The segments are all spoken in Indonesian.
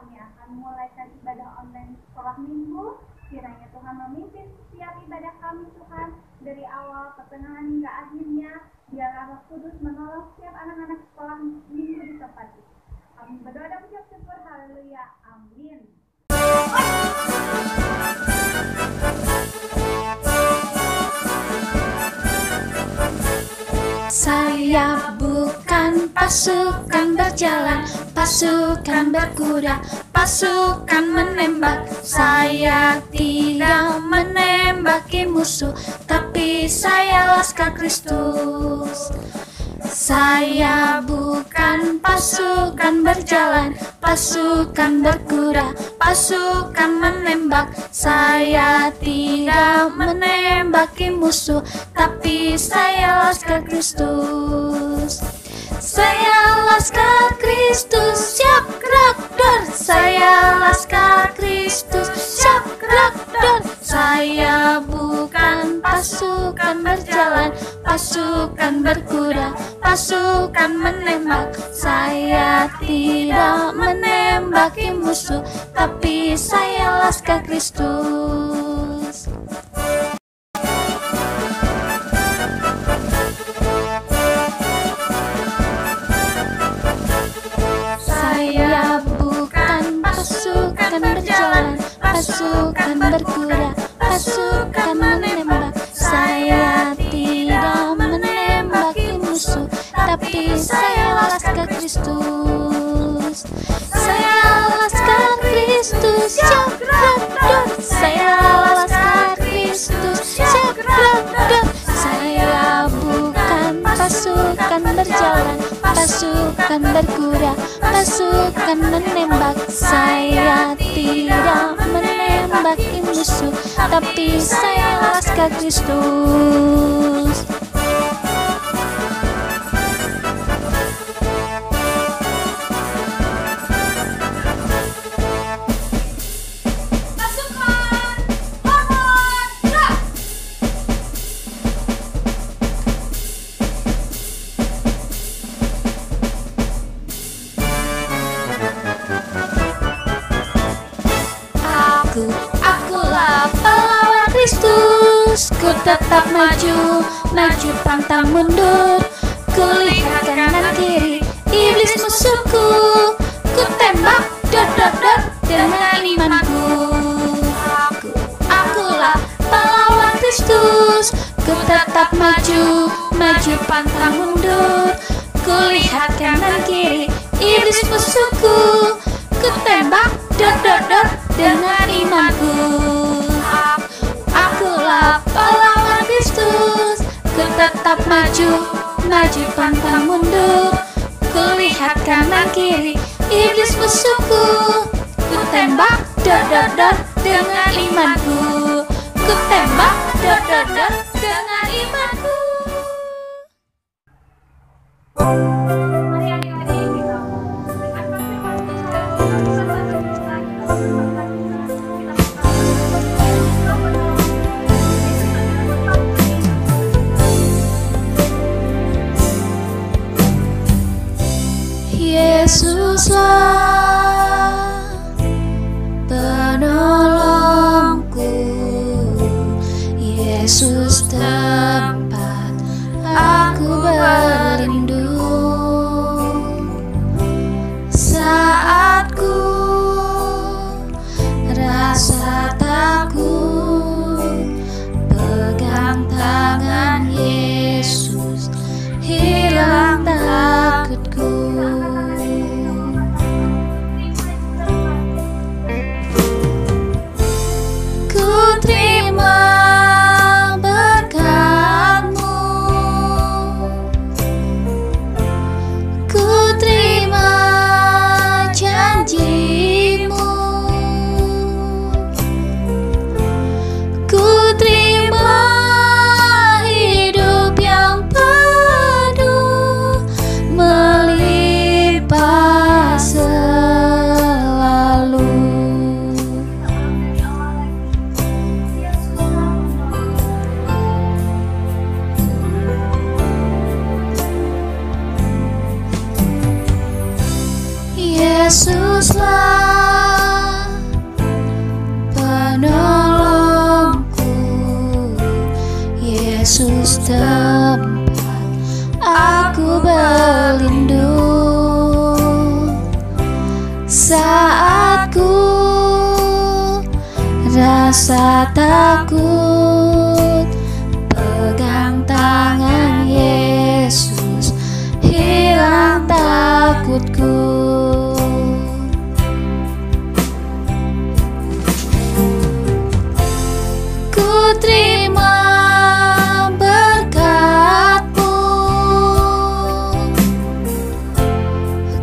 kami akan memulaikan ibadah online sekolah minggu. Kiranya Tuhan memimpin setiap ibadah kami Tuhan, dari awal, pertengahan hingga akhirnya. Biarlah Roh Kudus menolong setiap anak-anak sekolah minggu di tempat ini. Kami berdoa dan mengucap syukur, haleluya, amin. Saya bukan pasukan berjalan, pasukan berkuda, pasukan menembak. Saya tidak menembaki musuh, tapi saya laskar Kristus. Saya bukan pasukan berjalan, pasukan berkuda, pasukan menembak. Saya tidak menembaki musuh, tapi saya laskar Kristus. Saya laskar Kristus, siap gerak dor. Saya laskar Kristus, siap gerak dor. Saya bukan pasukan berjalan, pasukan berkuda, pasukan menembak. Saya tidak menembaki musuh, tapi saya laskar Kristus. Saya bukan pasukan berjalan, pasukan berkuda, pasukan menembak. Saya tidak menembaki musuh, tapi saya laskar Kristus. Saya laskar Kristus, siap gerak dor. Saya laskar Kristus, siap gerak dor. Saya bukan pasukan berjalan, pasukan berkuda, pasukan menembak. Saya tidak menembaki musuh, tapi saya laskar Kristus. Akulah pahlawan Kristus. Ku tetap maju, maju pantang mundur. Ku lihat kanan kiri iblis musuhku. Ku tembak dor dor dor dengan imanku. Akulah pahlawan Kristus. Ku tetap maju, maju pantang mundur. Ku lihat kanan kiri iblis musuhku. Ku tembak dor dor dor dengan imanku. Akulah pahlawan Kristus. Ku tetap maju, maju pantang mundur. Ku lihat kanan kiri iblis musuhku. Ku tembak dor dor dor dengan imanku. Ku tembak dor dor dor dengan imanku. Mari adik-adik kita Yesuslah penolongku, Yesus tempat aku berlindung. Yesus tempat aku berlindung. Saat ku rasa takut, pegang tangan Yesus, hilang takutku. Ku terima berkat-Mu,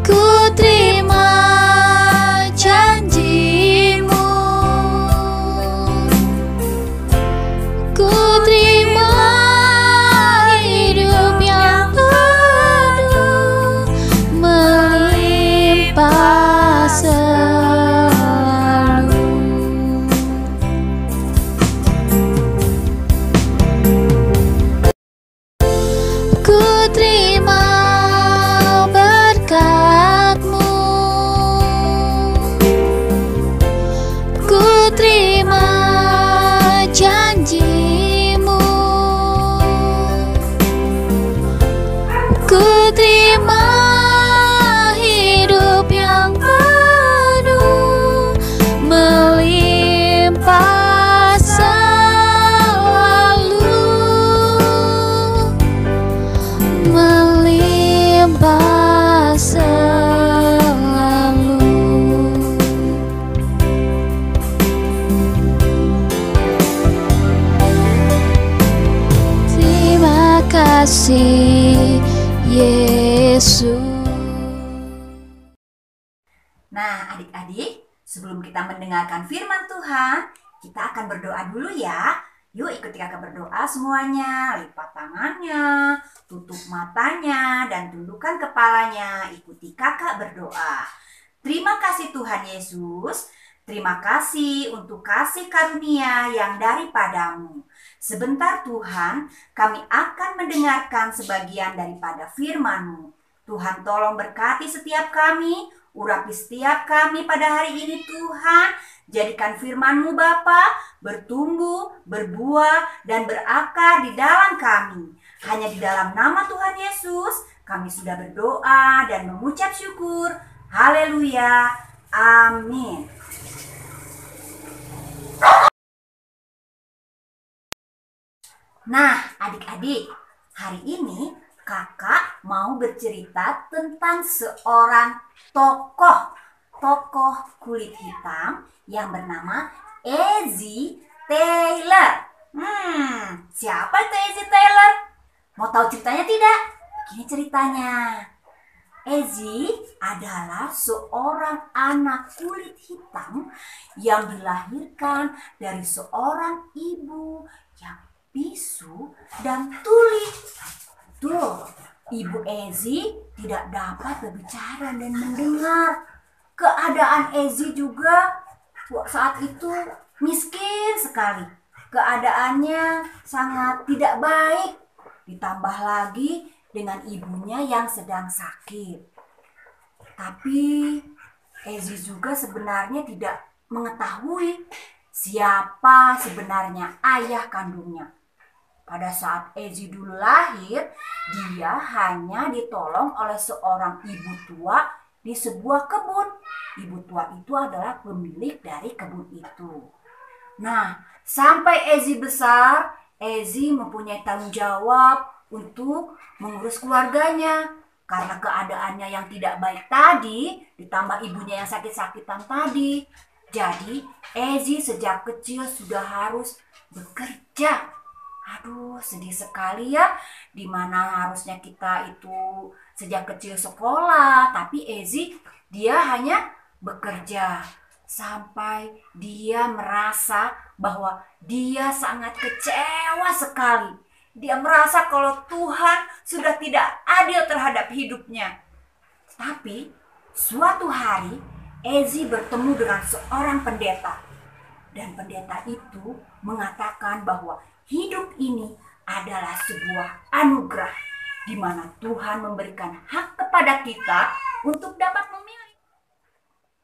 ku terima janji-Mu, ku terima hidup yang penuh melimpah selalu. Ku terima berkat-Mu, ku terima janji-Mu, ku terima hidup yang penuh melimpah selalu, melimpah selalu. Terima kasih Yesus. Nah, adik-adik, sebelum kita mendengarkan firman Tuhan, kita akan berdoa dulu ya. Yuk ikuti kakak berdoa semuanya. Lipat tangannya, tutup matanya, dan tundukkan kepalanya. Ikuti kakak berdoa. Terima kasih Tuhan Yesus. Terima kasih untuk kasih karunia yang daripadamu. Sebentar Tuhan, kami akan mendengarkan sebagian daripada firman-Mu. Tuhan tolong berkati setiap kami, urapi setiap kami pada hari ini Tuhan. Jadikan firman-Mu Bapa bertumbuh, berbuah, dan berakar di dalam kami. Hanya di dalam nama Tuhan Yesus, kami sudah berdoa dan mengucap syukur. Haleluya. Amin. Nah, adik-adik, hari ini kakak mau bercerita tentang seorang tokoh kulit hitam yang bernama Ezzy Taylor. Siapa itu Ezzy Taylor? Mau tahu ceritanya tidak? Begini ceritanya. Ezzy adalah seorang anak kulit hitam yang dilahirkan dari seorang ibu yang bisu dan tuli. Tuh, ibu Ezzy tidak dapat berbicara dan mendengar. Keadaan Ezzy juga saat itu miskin sekali. Keadaannya sangat tidak baik. Ditambah lagi dengan ibunya yang sedang sakit. Tapi Ezzy juga sebenarnya tidak mengetahui siapa sebenarnya ayah kandungnya. Pada saat Ezzy dulu lahir, dia hanya ditolong oleh seorang ibu tua di sebuah kebun. Ibu tua itu adalah pemilik dari kebun itu. Nah, sampai Ezzy besar, Ezzy mempunyai tanggung jawab untuk mengurus keluarganya. Karena keadaannya yang tidak baik tadi, ditambah ibunya yang sakit-sakitan tadi. Jadi, Ezzy sejak kecil sudah harus bekerja. Aduh, sedih sekali ya. Dimana harusnya kita itu sejak kecil sekolah, tapi Ezzy dia hanya bekerja. Sampai dia merasa bahwa dia sangat kecewa sekali. Dia merasa kalau Tuhan sudah tidak adil terhadap hidupnya. Tapi suatu hari Ezzy bertemu dengan seorang pendeta. Dan pendeta itu mengatakan bahwa hidup ini adalah sebuah anugerah di mana Tuhan memberikan hak kepada kita untuk dapat memilih.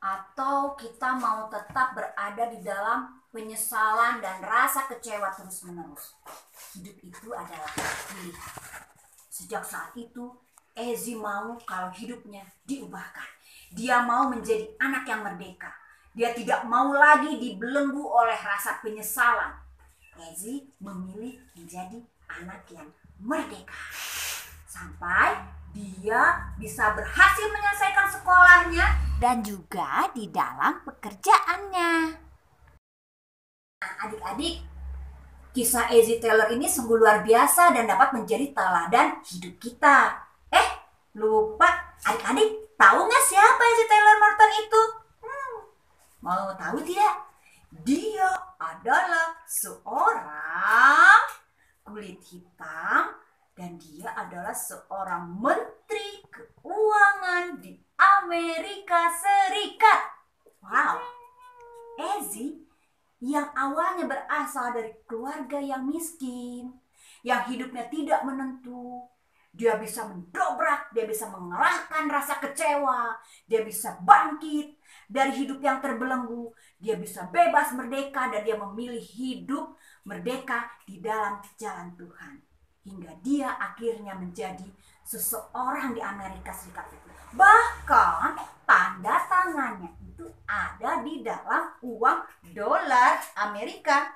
Atau kita mau tetap berada di dalam penyesalan dan rasa kecewa terus-menerus. Hidup itu adalah pilihan. Sejak saat itu, Ezi mau kalau hidupnya diubahkan. Dia mau menjadi anak yang merdeka. Dia tidak mau lagi dibelenggu oleh rasa penyesalan. Ezi memilih menjadi anak yang merdeka. Sampai dia bisa berhasil menyelesaikan sekolahnya dan juga di dalam pekerjaannya. Nah, adik-adik, kisah Ezi Taylor ini sungguh luar biasa dan dapat menjadi teladan hidup kita. Lupa, adik-adik tahu nggak siapa Ezi Taylor Morton itu? Mau tahu tidak? Dia adalah seorang kulit hitam dan dia adalah seorang menteri keuangan di Amerika Serikat. Wow, Ezi yang awalnya berasal dari keluarga yang miskin, yang hidupnya tidak menentu, dia bisa mendobrak, dia bisa mengalahkan rasa kecewa, dia bisa bangkit dari hidup yang terbelenggu, dia bisa bebas merdeka dan dia memilih hidup merdeka di dalam jalan Tuhan. Hingga dia akhirnya menjadi seseorang di Amerika Serikat itu. Bahkan tanda tangannya itu ada di dalam uang dolar Amerika.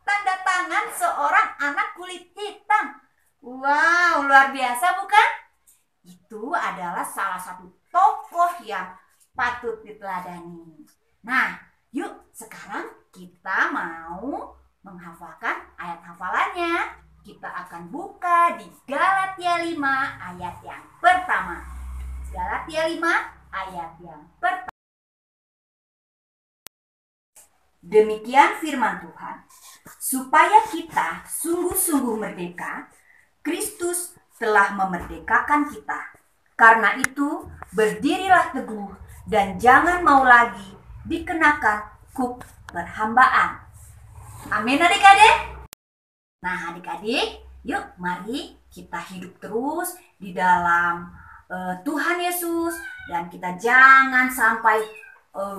Tanda tangan seorang anak kulit hitam. Wow, luar biasa bukan? Itu adalah salah satu tokoh yang patut diteladani. Nah, yuk sekarang kita mau menghafalkan ayat hafalannya. Kita akan buka di Galatia 5 ayat yang pertama. Galatia 5 ayat yang pertama. Demikian firman Tuhan, supaya kita sungguh-sungguh merdeka, Kristus telah memerdekakan kita. Karena itu, berdirilah teguh dan jangan mau lagi dikenakan kuk perhambaan. Amin adik-adik. Nah adik-adik, yuk mari kita hidup terus di dalam Tuhan Yesus. Dan kita jangan sampai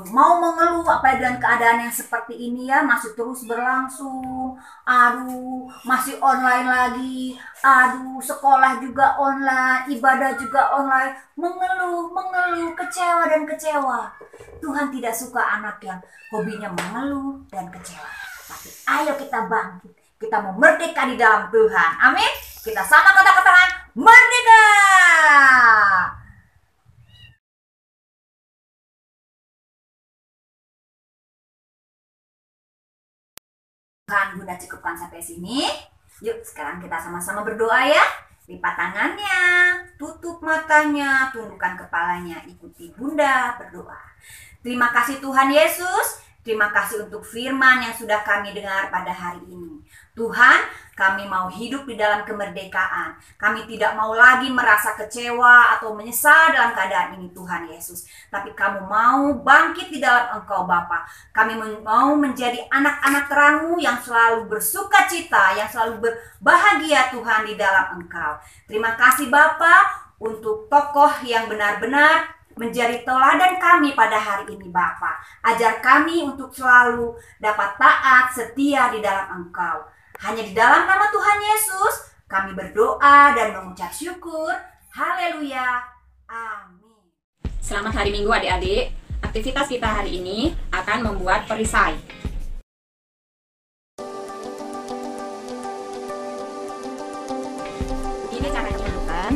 mau mengeluh apalagi dengan keadaan yang seperti ini ya, masih terus berlangsung. Aduh, masih online lagi. Aduh, sekolah juga online, ibadah juga online. Mengeluh, kecewa dan kecewa. Tuhan tidak suka anak yang hobinya mengeluh dan kecewa. Tapi ayo kita bangkit. Kita mau merdeka di dalam Tuhan. Amin. Kita sama kata-kataan merdeka. Tuhan, Bunda cukupkan sampai sini. Yuk sekarang kita sama-sama berdoa ya. Lipat tangannya, tutup matanya, tundukkan kepalanya, ikuti Bunda berdoa. Terima kasih Tuhan Yesus. Terima kasih untuk firman yang sudah kami dengar pada hari ini. Tuhan, kami mau hidup di dalam kemerdekaan. Kami tidak mau lagi merasa kecewa atau menyesal dalam keadaan ini Tuhan Yesus. Tapi kami mau bangkit di dalam Engkau Bapa. Kami mau menjadi anak-anak terang-Mu yang selalu bersuka cita, yang selalu berbahagia Tuhan di dalam Engkau. Terima kasih Bapa untuk tokoh yang benar-benar menjadi teladan kami pada hari ini Bapa. Ajar kami untuk selalu dapat taat, setia di dalam Engkau. Hanya di dalam nama Tuhan Yesus kami berdoa dan mengucap syukur. Haleluya. Amin. Selamat hari Minggu adik-adik. Aktivitas kita hari ini akan membuat perisai. Ini caranya teman-teman.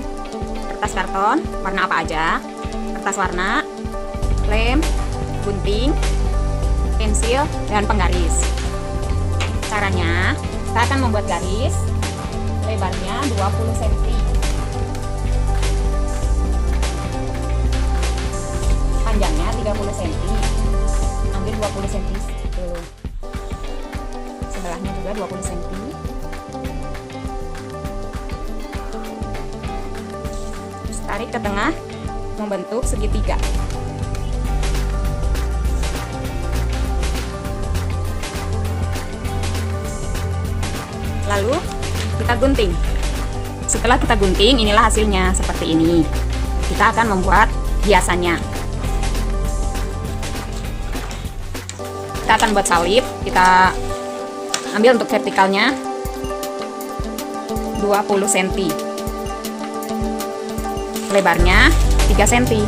Kertas karton warna apa aja? Kertas warna, lem, gunting, pensil, dan penggaris. Caranya, kita akan membuat garis lebarnya 20 cm. Panjangnya 30 cm. Ambil 20 cm dulu. Sebelahnya juga 20 cm. Terus tarik ke tengah, membentuk segitiga. Lalu kita gunting. Setelah kita gunting, inilah hasilnya seperti ini. Kita akan membuat hiasannya. kita akan buat salib. Kita ambil untuk vertikalnya 20 cm, lebarnya 3 cm.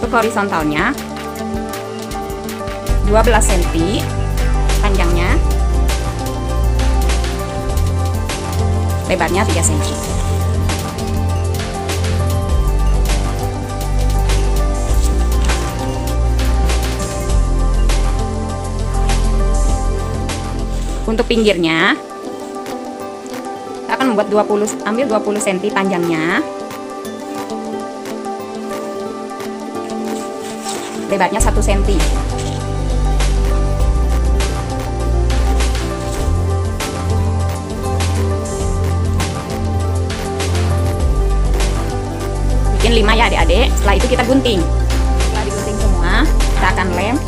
Untuk horizontalnya 12 cm panjangnya, lebarnya 3 cm. Untuk pinggirnya kita akan membuat ambil 20 cm panjangnya, lebarnya 1 cm. Bikin 5 ya adik-adik. Setelah itu kita gunting. Setelah digunting semua, kita akan lem.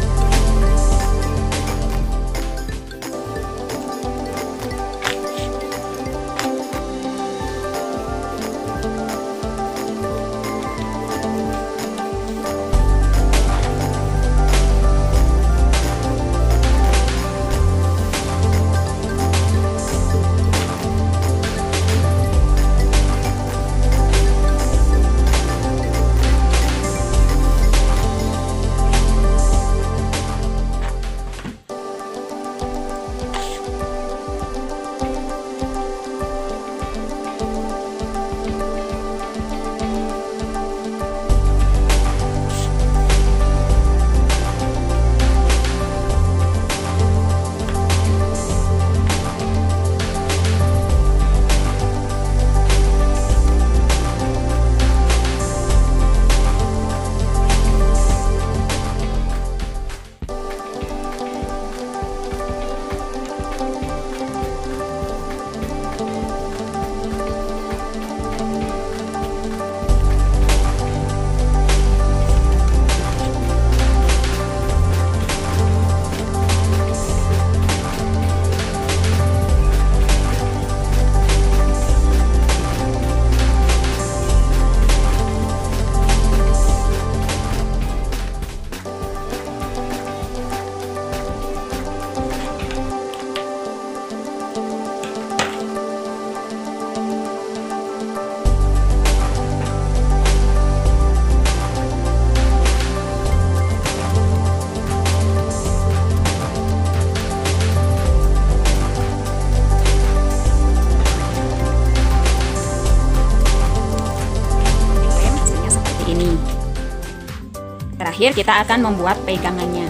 Terakhir kita akan membuat pegangannya.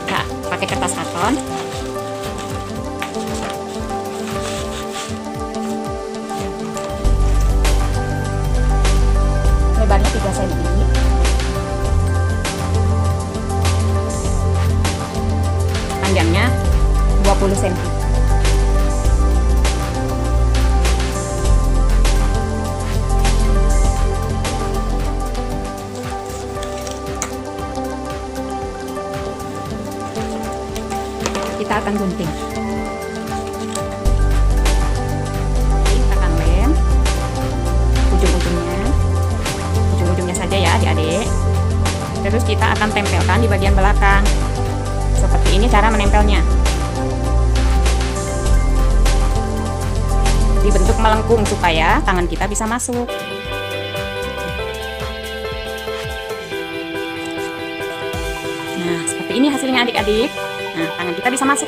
Kita pakai kertas karton. Lebarnya 3 cm. Panjangnya 20 cm. Kita akan gunting. Kita akan lem ujung-ujungnya saja ya adik-adik. Terus kita akan tempelkan di bagian belakang. Seperti ini cara menempelnya. Dibentuk melengkung supaya tangan kita bisa masuk. Nah, seperti ini hasilnya adik-adik. Nah, tangan kita bisa masuk.